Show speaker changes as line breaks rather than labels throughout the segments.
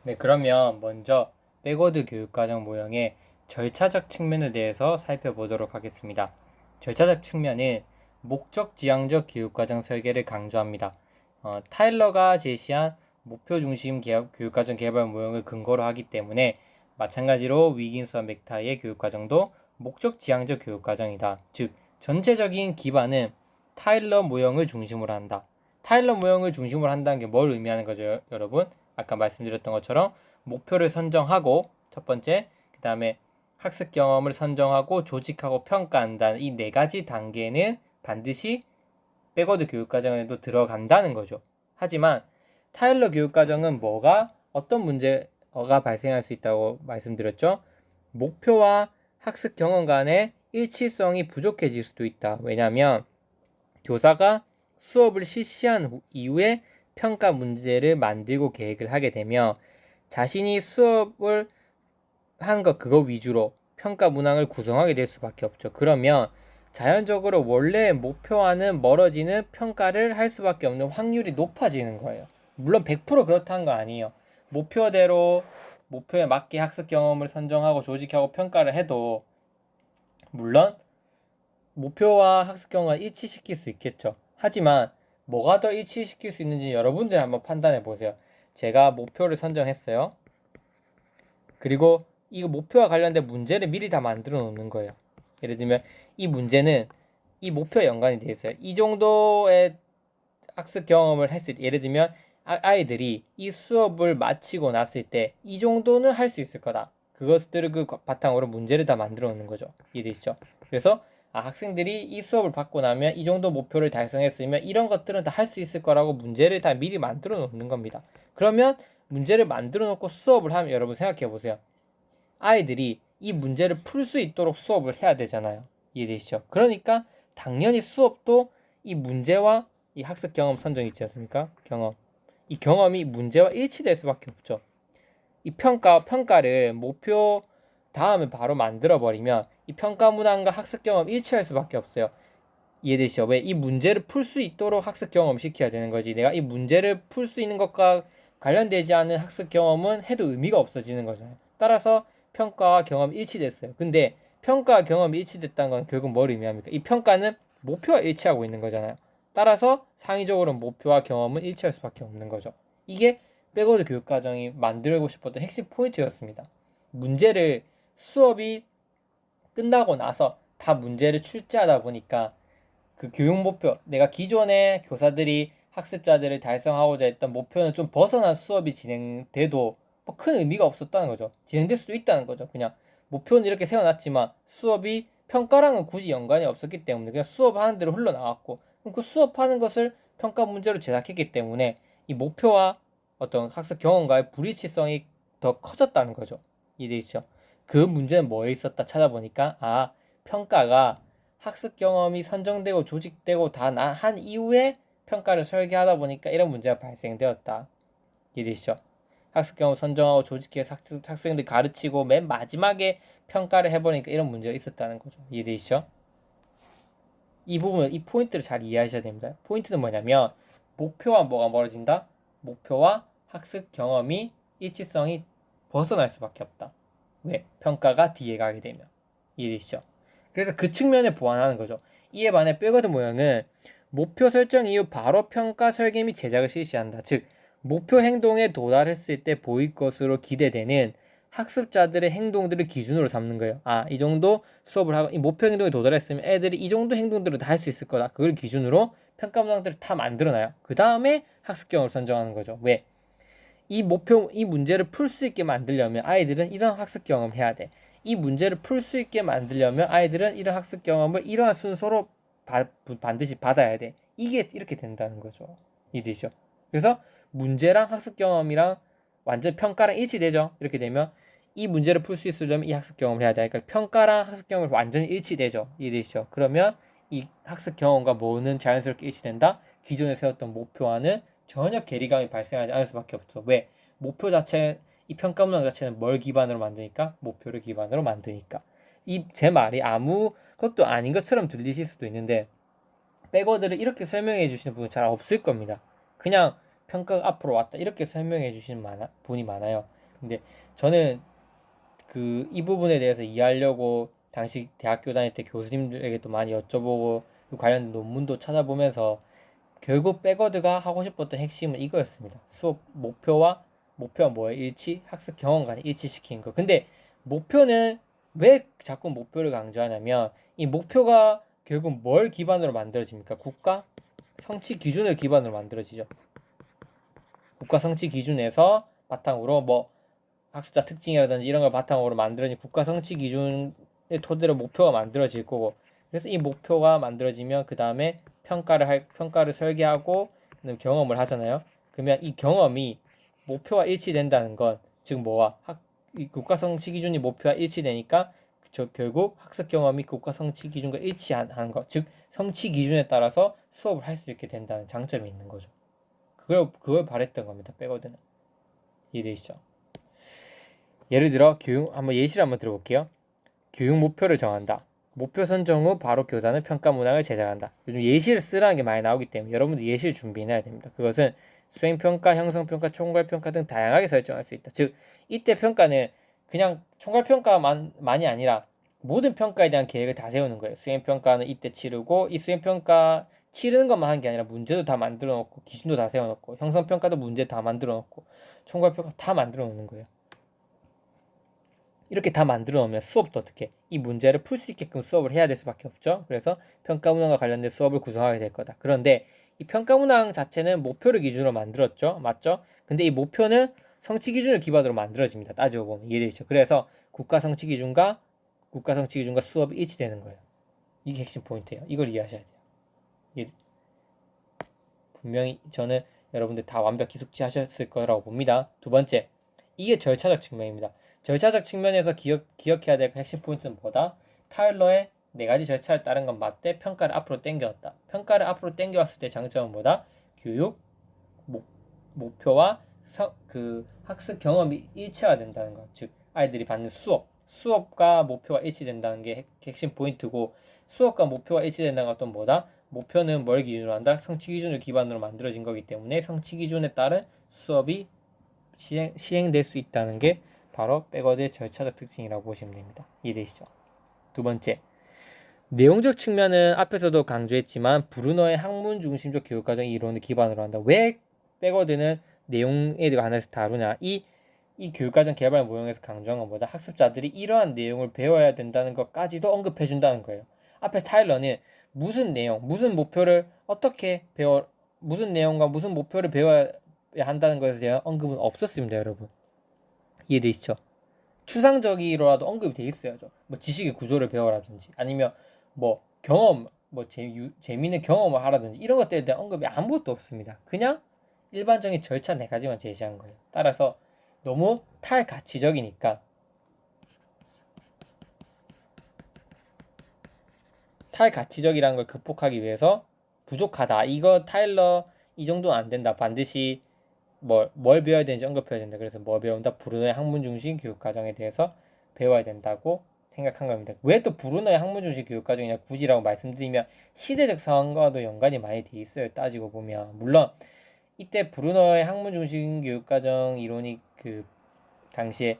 네, 그러면 먼저 백워드 교육과정 모형의 절차적 측면에 대해서 살펴보도록 하겠습니다. 절차적 측면은 목적 지향적 교육과정 설계를 강조합니다. 타일러가 제시한 목표 중심 교육과정 개발 모형을 근거로 하기 때문에 마찬가지로 위긴스와 맥타이의 교육과정도 목적 지향적 교육과정이다. 즉, 전체적인 기반은 타일러 모형을 중심으로 한다. 타일러 모형을 중심으로 한다는 게 뭘 의미하는 거죠, 여러분? 아까 말씀드렸던 것처럼 목표를 선정하고 첫 번째, 그 다음에 학습 경험을 선정하고 조직하고 평가한다는 이 네 가지 단계는 반드시 백워드 교육과정에도 들어간다는 거죠. 하지만 타일러 교육과정은 어떤 문제가 발생할 수 있다고 말씀드렸죠? 목표와 학습 경험 간의 일치성이 부족해질 수도 있다. 왜냐하면 교사가 수업을 실시한 이후에 평가 문제를 만들고 계획을 하게 되면 자신이 수업을 한 것 그거 위주로 평가 문항을 구성하게 될 수밖에 없죠. 그러면 자연적으로 원래 목표와는 멀어지는 평가를 할 수밖에 없는 확률이 높아지는 거예요. 물론 100% 그렇다는 거 아니에요. 목표대로 목표에 맞게 학습 경험을 선정하고 조직하고 평가를 해도 물론 목표와 학습 경험을 일치시킬 수 있겠죠. 하지만 뭐가 더 일치시킬 수 있는지 여러분들이 한번 판단해 보세요. 제가 목표를 선정했어요. 그리고 이 목표와 관련된 문제를 미리 다 만들어 놓는 거예요. 예를 들면 이 문제는 이 목표에 연관이 되어 있어요. 이 정도의 학습 경험을 했을 때, 예를 들면 아이들이 이 수업을 마치고 났을 때 이 정도는 할 수 있을 거다. 그것들을 바탕으로 문제를 다 만들어 놓는 거죠. 이해되시죠? 그래서 학생들이 이 수업을 받고 나면 이 정도 목표를 달성했으면 이런 것들은 다 할 수 있을 거라고 문제를 다 미리 만들어 놓는 겁니다. 그러면 문제를 만들어 놓고 수업을 하면 여러분 생각해 보세요. 아이들이 이 문제를 풀 수 있도록 수업을 해야 되잖아요. 이해되시죠? 그러니까 당연히 수업도 이 문제와 이 학습 경험 선정 있지 않습니까? 이 경험이 문제와 일치될 수밖에 없죠. 이 평가를 목표 다음에 바로 만들어 버리면 이 평가 문항과 학습 경험 일치할 수밖에 없어요. 이해되시죠? 왜? 이 문제를 풀 수 있도록 학습 경험 시켜야 되는 거지. 내가 이 문제를 풀 수 있는 것과 관련되지 않은 학습 경험은 해도 의미가 없어지는 거잖아요. 따라서 평가와 경험이 일치됐어요. 근데 평가와 경험이 일치됐다는 건 결국 뭘 의미합니까? 이 평가는 목표와 일치하고 있는 거잖아요. 따라서 상위적으로 목표와 경험은 일치할 수밖에 없는 거죠. 이게 백워드 교육과정이 만들고 싶었던 핵심 포인트였습니다. 문제를 수업이 끝나고 나서 다 문제를 출제하다 보니까 그 교육 목표, 내가 기존에 교사들이 학습자들을 달성하고자 했던 목표는 좀 벗어난 수업이 진행돼도 뭐 큰 의미가 없었다는 거죠. 진행될 수도 있다는 거죠. 그냥 목표는 이렇게 세워놨지만 수업이 평가랑은 굳이 연관이 없었기 때문에 그냥 수업하는 대로 흘러나왔고 그 수업하는 것을 평가 문제로 제작했기 때문에 이 목표와 어떤 학습 경험과의 불일치성이 더 커졌다는 거죠. 이해되시죠? 그 문제는 뭐에 있었다 찾아보니까 평가가 학습 경험이 선정되고 조직되고 다 한 이후에 평가를 설계하다 보니까 이런 문제가 발생되었다. 이해되시죠? 학습 경험 선정하고 조직해서 학생들 가르치고 맨 마지막에 평가를 해보니까 이런 문제가 있었다는 거죠. 이해되시죠? 이 포인트를 잘 이해하셔야 됩니다. 포인트는 뭐냐면 목표와 뭐가 멀어진다? 목표와 학습 경험이 일치성이 벗어날 수밖에 없다. 왜? 평가가 뒤에 가게 되면. 이해되시죠? 그래서 그 측면에 보완하는 거죠. 이에 반해 백워드 모형은 목표 설정 이후 바로 평가 설계 및 제작을 실시한다. 즉, 목표 행동에 도달했을 때 보일 것으로 기대되는 학습자들의 행동들을 기준으로 삼는 거예요. 이 정도 수업을 하고 이 목표 행동에 도달했으면 애들이 이 정도 행동들을 다 할 수 있을 거다. 그걸 기준으로 평가 문항들을 다 만들어놔요. 그 다음에 학습 경험을 선정하는 거죠. 왜? 이 문제를 풀 수 있게 만들려면 아이들은 이런 학습 경험을 해야 돼. 이 문제를 풀 수 있게 만들려면 아이들은 이런 학습 경험을 이러한 순서로 반드시 받아야 돼. 이게 이렇게 된다는 거죠. 이해되죠? 그래서 문제랑 학습 경험이랑 완전 평가랑 일치되죠. 이렇게 되면 이 문제를 풀 수 있으려면 이 학습 경험을 해야 돼. 그러니까 평가랑 학습 경험이 완전히 일치되죠. 이해되시죠? 그러면 이 학습 경험과 뭐는 자연스럽게 일치된다? 기존에 세웠던 목표와는 전혀 괴리감이 발생하지 않을 수밖에 없어. 왜? 목표 자체, 이 평가 문항 자체는 뭘 기반으로 만드니까? 목표를 기반으로 만드니까. 이 제 말이 아무것도 아닌 것처럼 들리실 수도 있는데 백워드를 이렇게 설명해 주시는 분은 잘 없을 겁니다. 그냥 평가가 앞으로 왔다 이렇게 설명해 주시는 분이 많아요. 근데 저는 이 부분에 대해서 이해하려고 당시 대학교 다닐 때 교수님들에게도 많이 여쭤보고 그 관련 논문도 찾아보면서 결국 백워드가 하고 싶었던 핵심은 이거였습니다. 수업 목표가 뭐예요? 일치, 학습 경험 간에 일치시키는 거. 근데 목표는 왜 자꾸 목표를 강조하냐면 이 목표가 결국 뭘 기반으로 만들어집니까? 국가 성취 기준을 기반으로 만들어지죠. 국가 성취 기준에서 바탕으로 뭐 학습자 특징이라든지 이런 걸 바탕으로 만들어진 국가 성취 기준의 토대로 목표가 만들어질 거고, 그래서 이 목표가 만들어지면 그 다음에 평가를 설계하고 경험을 하잖아요. 그러면 이 경험이 목표와 일치된다는 건 즉 뭐와 이 국가 성취 기준이 목표와 일치되니까 결국 학습 경험이 국가 성취 기준과 일치하는 것, 즉 성취 기준에 따라서 수업을 할 수 있게 된다는 장점이 있는 거죠. 그걸 바랬던 겁니다. 백워드는. 이해되시죠? 예를 들어 한번 예시를 한번 들어볼게요. 교육 목표를 정한다. 목표 선정 후 바로 교사는 평가 문항을 제작한다. 요즘 예시를 쓰라는 게 많이 나오기 때문에 여러분들 예시를 준비해야 됩니다. 그것은 수행평가, 형성평가, 총괄평가 등 다양하게 설정할 수 있다. 즉 이때 평가는 그냥 총괄평가만이 아니라 모든 평가에 대한 계획을 다 세우는 거예요. 수행평가는 이때 치르고 이 수행평가 치르는 것만 한 게 아니라 문제도 다 만들어 놓고 기준도 다 세워놓고 형성평가도 문제 다 만들어 놓고 총괄평가 다 만들어 놓는 거예요. 이렇게 다 만들어 놓으면 수업도 어떻게 이 문제를 풀 수 있게끔 수업을 해야 될 수밖에 없죠. 그래서 평가 문항과 관련된 수업을 구성하게 될 거다. 그런데 이 평가 문항 자체는 목표를 기준으로 만들었죠. 맞죠? 근데 이 목표는 성취 기준을 기반으로 만들어집니다. 따지고 보면 이해되시죠? 그래서 국가 성취 기준과 수업이 일치되는 거예요. 이게 핵심 포인트예요. 이걸 이해하셔야 돼요. 분명히 저는 여러분들 다 완벽히 숙지하셨을 거라고 봅니다. 두 번째, 이게 절차적 측면입니다. 절차적 측면에서 기억해야 될 핵심 포인트는 뭐다? 타일러의 4가지 절차를 따른 건 맞대 평가를 앞으로 당겨왔다. 평가를 앞으로 당겨왔을 때 장점은 뭐다? 교육, 목표와 학습 경험이 일치가 된다는 것. 즉 아이들이 받는 수업과 목표가 일치된다는 게 핵심 포인트고, 수업과 목표가 일치된다는 것은 뭐다? 목표는 뭘 기준으로 한다? 성취 기준을 기반으로 만들어진 거기 때문에 성취 기준에 따른 수업이 시행될 수 있다는 게 바로 백워드의 절차적 특징이라고 보시면 됩니다. 이해되시죠? 두 번째, 내용적 측면은 앞에서도 강조했지만 브루너의 학문 중심적 교육과정 이론을 기반으로 한다. 왜 백워드는 내용에 관해서 다루냐? 이 교육과정 개발 모형에서 강조한 것보다 학습자들이 이러한 내용을 배워야 된다는 것까지도 언급해 준다는 거예요. 앞에 타일러는 무슨 내용, 무슨 목표를 무슨 내용과 무슨 목표를 배워야 한다는 것에 대한 언급은 없었습니다, 여러분. 이해되시죠? 추상적이로라도 언급이 돼 있어야죠. 뭐 지식의 구조를 배워라든지 아니면 뭐 경험, 재미있는 경험을 하라든지 이런 것들에 대한 언급이 아무것도 없습니다. 그냥 일반적인 절차 4가지만 제시한 거예요. 따라서 너무 탈가치적이니까 탈가치적이라는 걸 극복하기 위해서 부족하다. 이거 타일러 이 정도는 안 된다. 반드시 뭘 배워야 되는지 언급해야 된다. 그래서 뭘 배운다? 브루너의 학문 중심 교육 과정에 대해서 배워야 된다고 생각한 겁니다. 왜 또 브루너의 학문 중심 교육 과정이냐 굳이라고 말씀드리면 시대적 상황과도 연관이 많이 돼 있어요. 따지고 보면 물론 이때 브루너의 학문 중심 교육 과정 이론이 당시에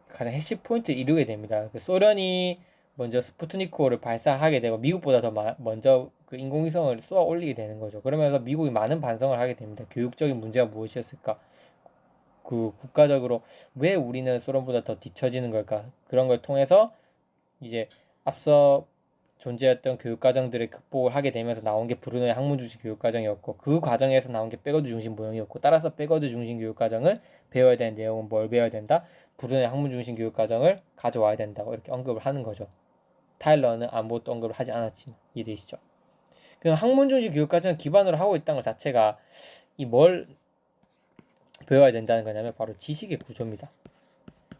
가장 핵심 포인트를 이루게 됩니다. 소련이 먼저 스푸트니크호를 발사하게 되고 미국보다 더 먼저 인공위성을 쏘아 올리게 되는 거죠. 그러면서 미국이 많은 반성을 하게 됩니다. 교육적인 문제가 무엇이었을까? 국가적으로 왜 우리는 소련보다 더 뒤처지는 걸까? 그런 걸 통해서 이제 앞서 존재했던 교육과정들을 극복을 하게 되면서 나온 게 브루너의 학문 중심 교육과정이었고, 그 과정에서 나온 게 백워드 중심 모형이었고, 따라서 백워드 중심 교육과정을 배워야 되는 내용은 뭘 배워야 된다? 브루너의 학문 중심 교육과정을 가져와야 된다고 이렇게 언급을 하는 거죠. 타일러는 아무것도 언급을 하지 않았지만 이해되시죠? 그냥 학문 중심 교육과정을 기반으로 하고 있다는 것 자체가 뭘 배워야 된다는 거냐면 바로 지식의 구조입니다.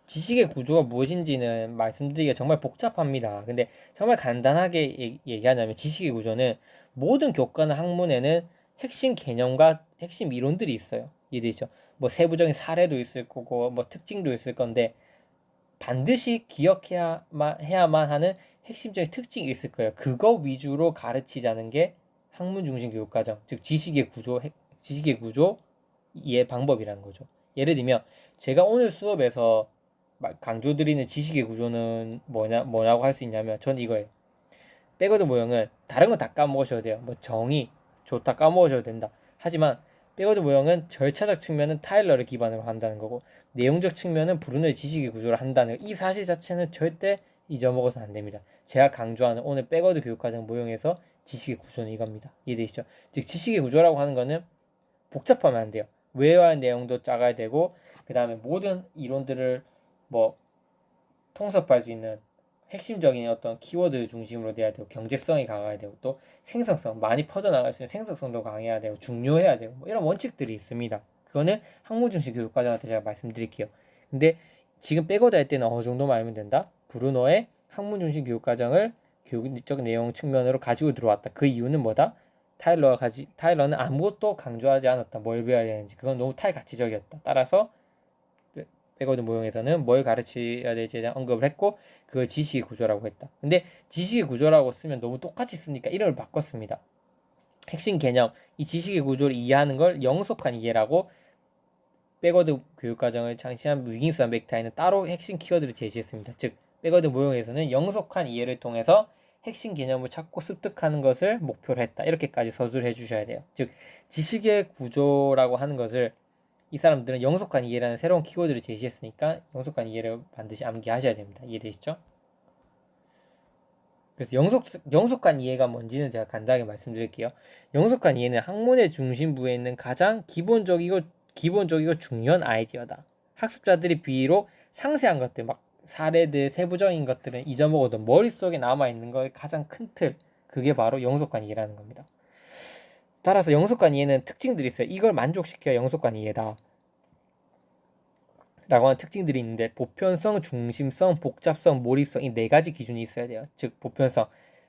지식의 구조가 무엇인지는 말씀드리기가 정말 복잡합니다. 근데 정말 간단하게 얘기하자면 지식의 구조는 모든 교과나 학문에는 핵심 개념과 핵심 이론들이 있어요. 이해되시죠? 세부적인 사례도 있을 거고 특징도 있을 건데 반드시 해야만 하는 핵심적인 특징이 있을 거예요. 그거 위주로 가르치자는 게 학문 중심 교육과정, 즉 지식의 구조, 이해 방법이라는 거죠. 예를 들면 제가 오늘 수업에서 강조드리는 지식의 구조는 뭐라고 할 수 있냐면 저는 이거예요. 백워드 모형은 다른 건 다 까먹으셔도 돼요. 뭐 정의, 좋다 까먹으셔도 된다. 하지만 백워드 모형은 절차적 측면은 타일러를 기반으로 한다는 거고 내용적 측면은 브루너의 지식의 구조를 한다는 거. 이 사실 자체는 절대 잊어먹어서는 안 됩니다. 제가 강조하는 오늘 백워드 교육과정 모형에서 지식의 구조는 이겁니다. 이해되시죠? 즉 지식의 구조라고 하는 거는 복잡하면 안 돼요. 외워야 할 내용도 작아야 되고 그 다음에 모든 이론들을 뭐 통섭할 수 있는 핵심적인 어떤 키워드 중심으로 돼야 되고 경제성이 강해야 되고 또 생성성 많이 퍼져나갈 수 있는 생성성도 강해야 되고 중요해야 되고 뭐 이런 원칙들이 있습니다. 그거는 학문 중심 교육과정한테 제가 말씀드릴게요. 근데 지금 백워드 할 때는 어느 정도만 알면 된다? 브루노의 학문 중심 교육과정을 교육적 내용 측면으로 가지고 들어왔다. 그 이유는 뭐다? 타일러는 아무것도 강조하지 않았다. 뭘 배워야 되는지. 그건 너무 탈가치적이었다. 따라서 백워드 모형에서는 뭘 가르쳐야 될지에 대한 언급을 했고 그걸 지식의 구조라고 했다. 근데 지식의 구조라고 쓰면 너무 똑같이 쓰니까 이름을 바꿨습니다. 핵심 개념, 이 지식의 구조를 이해하는 걸 영속한 이해라고 백워드 교육과정을 창시한 위긴스 와 맥타이는 따로 핵심 키워드를 제시했습니다. 즉 백워드 모형에서는 영속한 이해를 통해서 핵심 개념을 찾고 습득하는 것을 목표로 했다. 이렇게까지 서술을 해주셔야 돼요. 즉 지식의 구조라고 하는 것을 이 사람들은 영속한 이해라는 새로운 키워드를 제시했으니까 영속한 이해를 반드시 암기하셔야 됩니다. 이해되시죠? 그래서 영속한 이해가 뭔지는 제가 간단하게 말씀드릴게요. 영속한 이해는 학문의 중심부에 있는 가장 기본적이고 중요한 아이디어다. 학습자들이 비록 상세한 것들, 막 사례들, 세부적인 것들은 잊어먹어도 머릿속에 남아있는 거의 가장 큰 틀, 그게 바로 영속한 이해라는 겁니다. 따라서 영속한 이해는 특징들이 있어요. 이걸 만족시켜야 영속한 이해다 라고 하는 특징들이 있는데 보편성, 중심성, 복잡성, 몰입성 이 네 가지 기준이 있어야 돼요. 즉 보편성,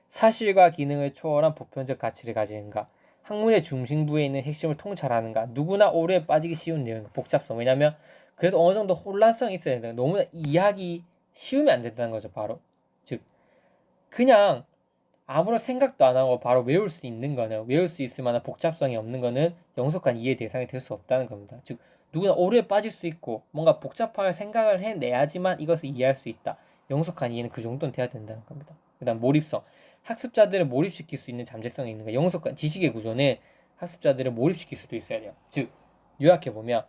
사실과 기능을 초월한 보편적 가치를 가지는가, 학문의 중심부에 있는 핵심을 통찰하는가, 누구나 오류에 빠지기 쉬운 내용, 복잡성, 왜냐면 그래도 어느 정도 혼란성이 있어야 된다. 너무나 이해하기 쉬우면 안 된다는 거죠. 바로 즉 그냥 아무런 생각도 안 하고 바로 외울 수 있는 거는 외울 수 있을 만한 복잡성이 없는 거는 영속한 이해 대상이 될 수 없다는 겁니다. 즉 누구나 오류에 빠질 수 있고 뭔가 복잡하게 생각을 해내야지만 이것을 이해할 수 있다. 영속한 이해는 그 정도는 돼야 된다는 겁니다. 그 다음 몰입성, 학습자들을 몰입시킬 수 있는 잠재성이 있는 거예요. 영속한 지식의 구조는 학습자들을 몰입시킬 수도 있어야 돼요. 즉 요약해보면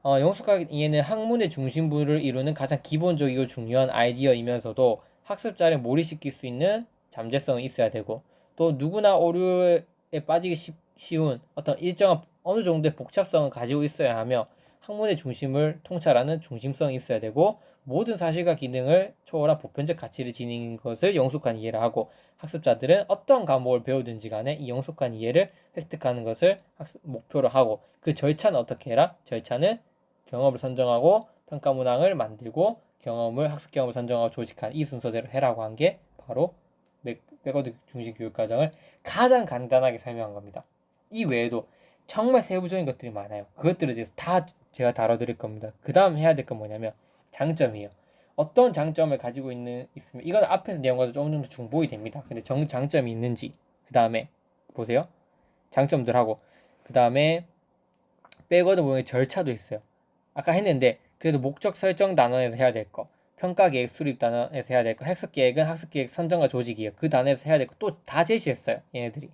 영속한 이해는 학문의 중심부를 이루는 가장 기본적이고 중요한 아이디어이면서도 학습자를 몰입시킬 수 있는 잠재성이 있어야 되고 또 누구나 오류에 빠지기 쉬운 어떤 일정한 어느 정도의 복잡성을 가지고 있어야 하며 학문의 중심을 통찰하는 중심성이 있어야 되고 모든 사실과 기능을 초월한 보편적 가치를 지닌 것을 영속한 이해라 하고 학습자들은 어떤 과목을 배우든지 간에 이 영속한 이해를 획득하는 것을 목표로 하고 그 절차는 어떻게 해라? 절차는 경험을 선정하고 평가 문항을 만들고 학습 경험을 선정하고 조직한 이 순서대로 해라고 한 게 바로 백워드 중심 교육 과정을 가장 간단하게 설명한 겁니다. 이 외에도 정말 세부적인 것들이 많아요. 그것들에 대해서 다 제가 다뤄드릴 겁니다. 그 다음 해야 될 건 뭐냐면 장점이에요. 어떤 장점을 가지고 있으면 이건 앞에서 내용과도 조금 정도 중복이 됩니다. 근데 장점이 있는지 그 다음에 보세요. 장점들하고 그 다음에 백워드 모형의 절차도 있어요. 아까 했는데 그래도 목적 설정 단원에서 해야 될 거, 평가 계획 수립 단원에서 해야 될 거, 학습 계획은 학습 계획 선정과 조직이에요. 그 단원에서 해야 될 거 또 다 제시했어요. 얘네들이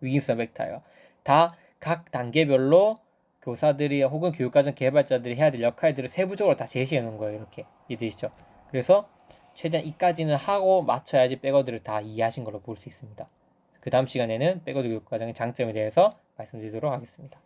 위긴스 맥타이어 다 각 단계별로 교사들이 혹은 교육과정 개발자들이 해야 될 역할들을 세부적으로 다 제시해 놓은 거예요. 이렇게 이해되시죠? 그래서 최대한 이까지는 하고 맞춰야지 백워드를 다 이해하신 걸로 볼 수 있습니다. 그 다음 시간에는 백워드 교육과정의 장점에 대해서 말씀드리도록 하겠습니다.